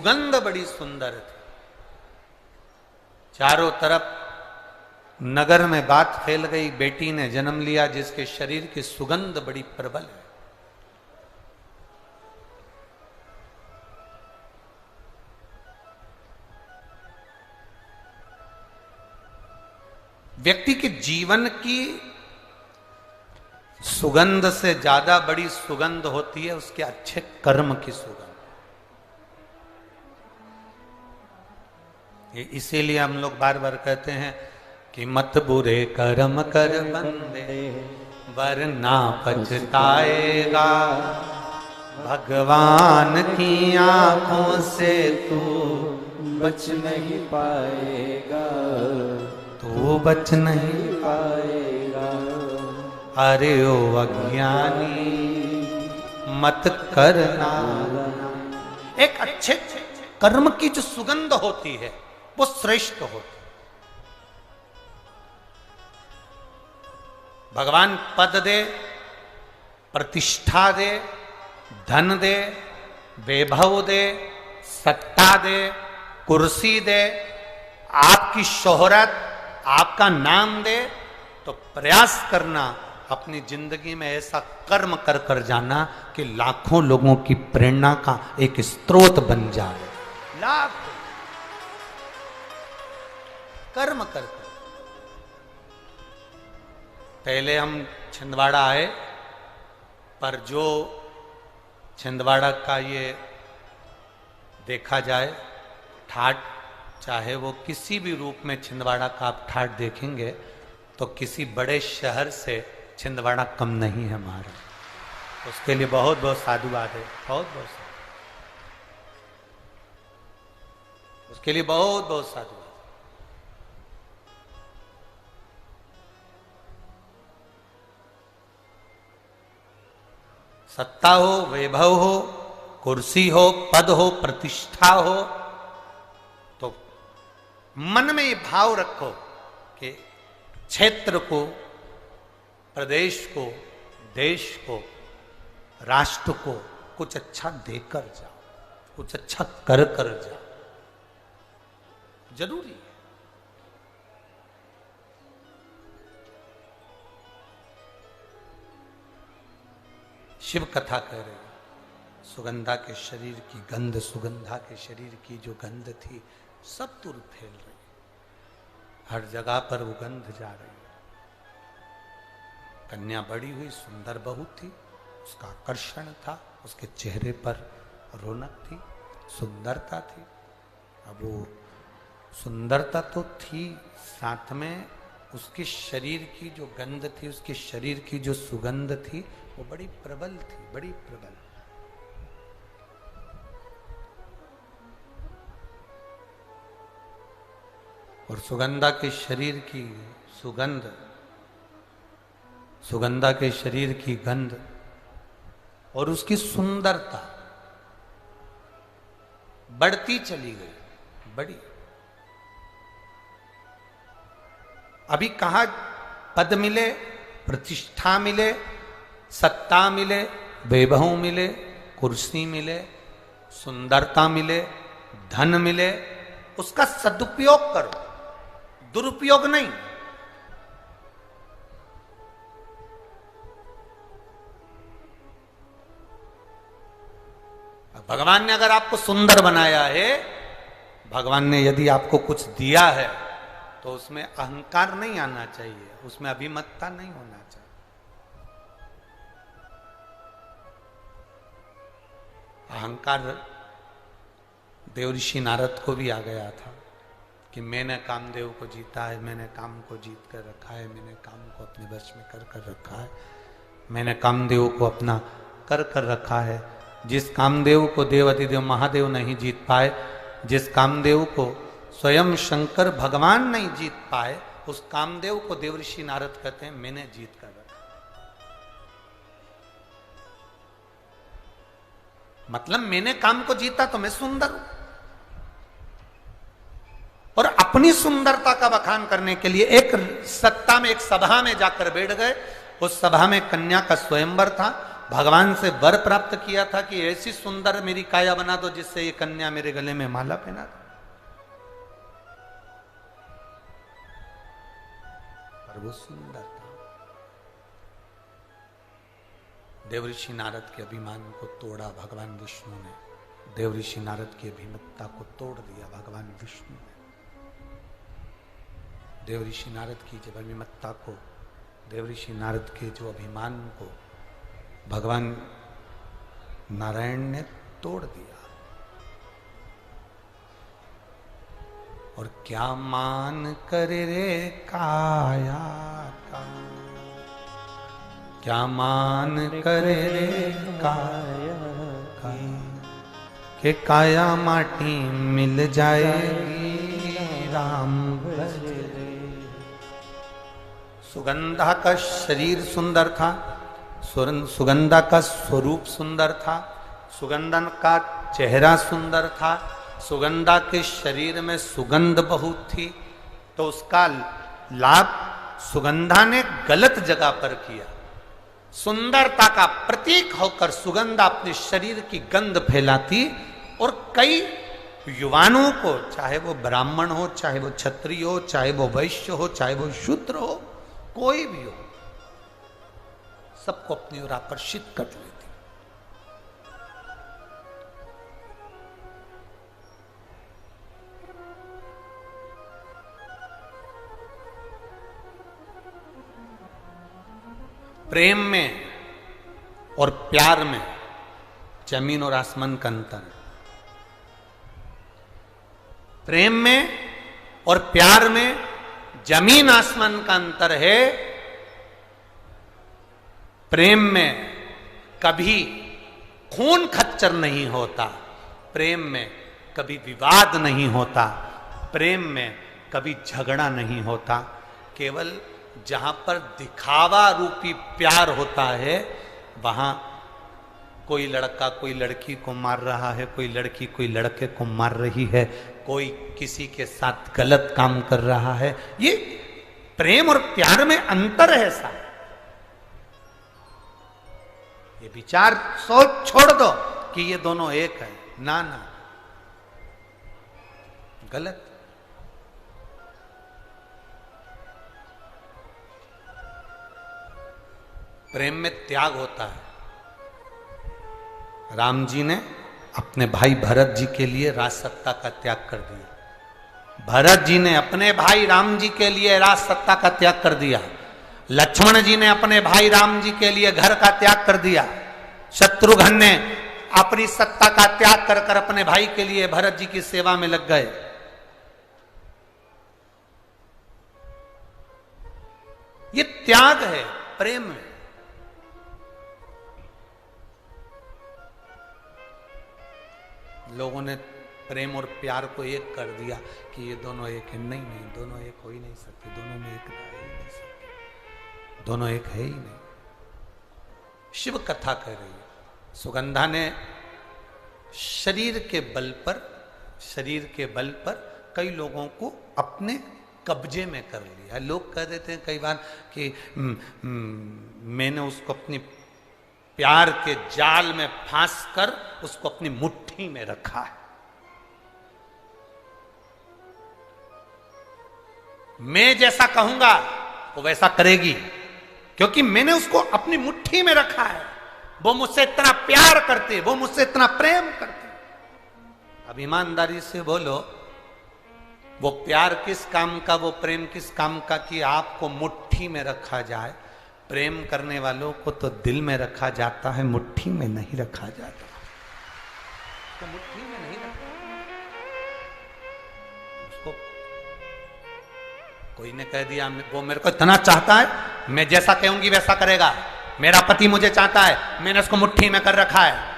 सुगंध बड़ी सुंदर थी। चारों तरफ नगर में बात फैल गई, बेटी ने जन्म लिया जिसके शरीर की सुगंध बड़ी प्रबल है। व्यक्ति के जीवन की सुगंध से ज्यादा बड़ी सुगंध होती है उसके अच्छे कर्म की सुगंध। इसीलिए हम लोग बार बार कहते हैं कि मत बुरे कर्म कर बंदे वरना पछताएगा, भगवान की आंखों से तू बच नहीं पाएगा, तू बच नहीं पाएगा। अरे ओ अज्ञानी मत करना। एक अच्छे कर्म की जो सुगंध होती है वो श्रेष्ठ होती है। भगवान पद दे, प्रतिष्ठा दे, धन दे, वैभव दे, सत्ता दे, कुर्सी दे, आपकी शोहरत, आपका नाम दे, तो प्रयास करना अपनी जिंदगी में ऐसा कर्म कर कर जाना कि लाखों लोगों की प्रेरणा का एक स्रोत बन जाए। लाख कर्म कर कर। पहले हम छिंदवाड़ा आए, पर जो छिंदवाड़ा का ये देखा जाए ठाट, चाहे वो किसी भी रूप में छिंदवाड़ा का आप ठाट देखेंगे तो किसी बड़े शहर से छिंदवाड़ा कम नहीं है हमारा। उसके लिए बहुत बहुत साधुवाद है, बहुत बहुत उसके लिए बहुत बहुत साधुवाद। सत्ता हो, वैभव हो, कुर्सी हो, पद हो, प्रतिष्ठा हो, तो मन में ये भाव रखो कि क्षेत्र को, प्रदेश को, देश को, राष्ट्र को कुछ अच्छा देकर जाओ, कुछ अच्छा कर कर जाओ। जरूरी है। शिव कथा कह रहे हैं, सुगंधा के शरीर की गंध, सुगंधा के शरीर की जो गंध थी सब दूर फैल रही, हर जगह पर वो गंध जा रही। कन्या बड़ी हुई, सुंदर बहू थी, उसका आकर्षण था, उसके चेहरे पर रौनक थी, सुंदरता थी। अब वो सुंदरता तो थी, साथ में उसके शरीर की जो गंध थी, उसके शरीर की जो सुगंध थी वो बड़ी प्रबल थी, बड़ी प्रबल। और सुगंधा के शरीर की सुगंध, सुगंधा के शरीर की गंध और उसकी सुंदरता बढ़ती चली गई, बड़ी। अभी कहा पद मिले, प्रतिष्ठा मिले, सत्ता मिले, वैभव मिले, कुर्सी मिले, सुंदरता मिले, धन मिले, उसका सदुपयोग करो, दुरुपयोग नहीं। भगवान ने अगर आपको सुंदर बनाया है, भगवान ने यदि आपको कुछ दिया है तो उसमें अहंकार नहीं आना चाहिए, उसमें अभिमतता नहीं होना चाहिए। अहंकार देवऋषि नारद को भी आ गया था कि मैंने कामदेव को जीता है, मैंने काम को जीत कर रखा है, मैंने काम को अपने वश में कर कर रखा है, मैंने कामदेव को अपना कर कर रखा है। जिस कामदेव को देवाधिदेव महादेव नहीं जीत पाए, जिस कामदेव को स्वयं शंकर भगवान नहीं जीत पाए, उस कामदेव को देवऋषि नारद कहते हैं मैंने जीत कर रखा। मतलब मैंने काम को जीता तो मैं सुंदर हूं। और अपनी सुंदरता का बखान करने के लिए एक सत्ता में, एक सभा में जाकर बैठ गए। उस सभा में कन्या का स्वयंवर था भगवान से वर प्राप्त किया था कि ऐसी सुंदर मेरी काया बना दो जिससे ये कन्या मेरे गले में माला पहना दो। पर वो सुंदर था। देवऋषि नारद के अभिमान को तोड़ा भगवान विष्णु ने। देवऋषि नारद की अभिमत्ता को तोड़ दिया भगवान विष्णु ने। देवऋषि नारद की जब अभिमत्ता को, देवऋषि नारद के जो अभिमान को भगवान नारायण ने तोड़ दिया। और क्या मान करे रे काया का, क्या मान करे रे काया का, के काया माटी मिल जाएगी राम भजे। सुगंधा का शरीर सुंदर था, सुगंधा का स्वरूप सुंदर था, सुगंधन का चेहरा सुंदर था, सुगंधा के शरीर में सुगंध बहुत थी। तो उसका लाभ सुगंधा ने गलत जगह पर किया। सुंदरता का प्रतीक होकर सुगंधा अपने शरीर की गंध फैलाती और कई युवानों को, चाहे वो ब्राह्मण हो, चाहे वो क्षत्रिय हो, चाहे वो वैश्य हो, चाहे वो शूद्र हो, कोई भी हो, सबको अपनी ओर आकर्षित कर लेती। प्रेम में और प्यार में जमीन और आसमान का अंतर है। प्रेम में और प्यार में जमीन आसमान का अंतर है। प्रेम में कभी खून खच्चर नहीं होता, प्रेम में कभी विवाद नहीं होता, प्रेम में कभी झगड़ा नहीं होता। केवल जहां पर दिखावा रूपी प्यार होता है, वहां कोई लड़का कोई लड़की को मार रहा है, कोई लड़की कोई लड़के को मार रही है, कोई किसी के साथ गलत काम कर रहा है। ये प्रेम और प्यार में अंतर है साहब। ये विचार सोच छोड़ दो कि ये दोनों एक है, ना ना, गलत। प्रेम में त्याग होता है। राम जी ने अपने भाई भरत जी के लिए राज सत्ता का त्याग कर दिया। भरत जी ने अपने भाई राम जी के लिए राज सत्ता का त्याग कर दिया। लक्ष्मण जी ने अपने भाई राम जी के लिए घर का त्याग कर दिया। शत्रुघ्न ने अपनी सत्ता का त्याग कर कर अपने भाई के लिए भरत जी की सेवा में लग गए। ये त्याग है प्रेम में। लोगों ने प्रेम और प्यार को एक कर दिया कि ये दोनों एक है। नहीं नहीं, दोनों एक हो ही नहीं सकते, दोनों में एकता है ही नहीं सकती, दोनों एक है ही नहीं। शिव कथा कह रही है, सुगंधा ने शरीर के बल पर कई लोगों को अपने कब्जे में कर लिया। लोग कह देते हैं कई बार कि मैंने उसको अपनी प्यार के जाल में फांस कर उसको अपनी मुट्ठी में रखा है। मैं जैसा कहूंगा वो वैसा करेगी, क्योंकि मैंने उसको अपनी मुट्ठी में रखा है। वो मुझसे इतना प्यार करते, वो मुझसे इतना प्रेम करते। अब ईमानदारी से बोलो, वो प्यार किस काम का, वो प्रेम किस काम का कि आपको मुट्ठी में रखा जाए। प्रेम करने वालों को तो दिल में रखा जाता है, मुट्ठी में नहीं रखा जाता। तो मुट्ठी में नहीं रखा उसको। कोई ने कह दिया वो मेरे को इतना चाहता है, मैं जैसा कहूंगी वैसा करेगा। मेरा पति मुझे चाहता है, मैंने उसको मुट्ठी में कर रखा है।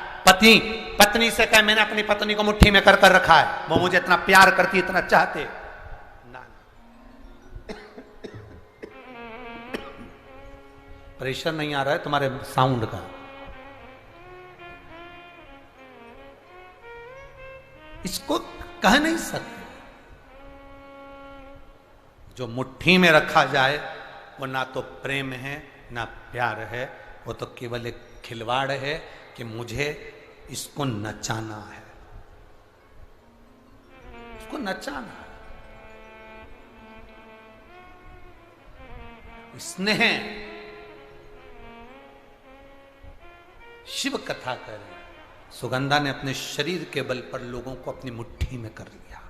पत्नी से कहे मैंने अपनी पत्नी को मुट्ठी में कर रखा है, वो मुझे इतना प्यार करती, इतना चाहते। ना, प्रेशर नहीं आ रहा है तुम्हारे साउंड का। इसको कह नहीं सकते। जो मुट्ठी में रखा जाए वो ना तो प्रेम है ना प्यार है, वो तो केवल एक खिलवाड़ है कि मुझे इसको नचाना है, इसको नचाना है। स्नेह शिव कथा करें। सुगंधा ने अपने शरीर के बल पर लोगों को अपनी मुट्ठी में कर लिया।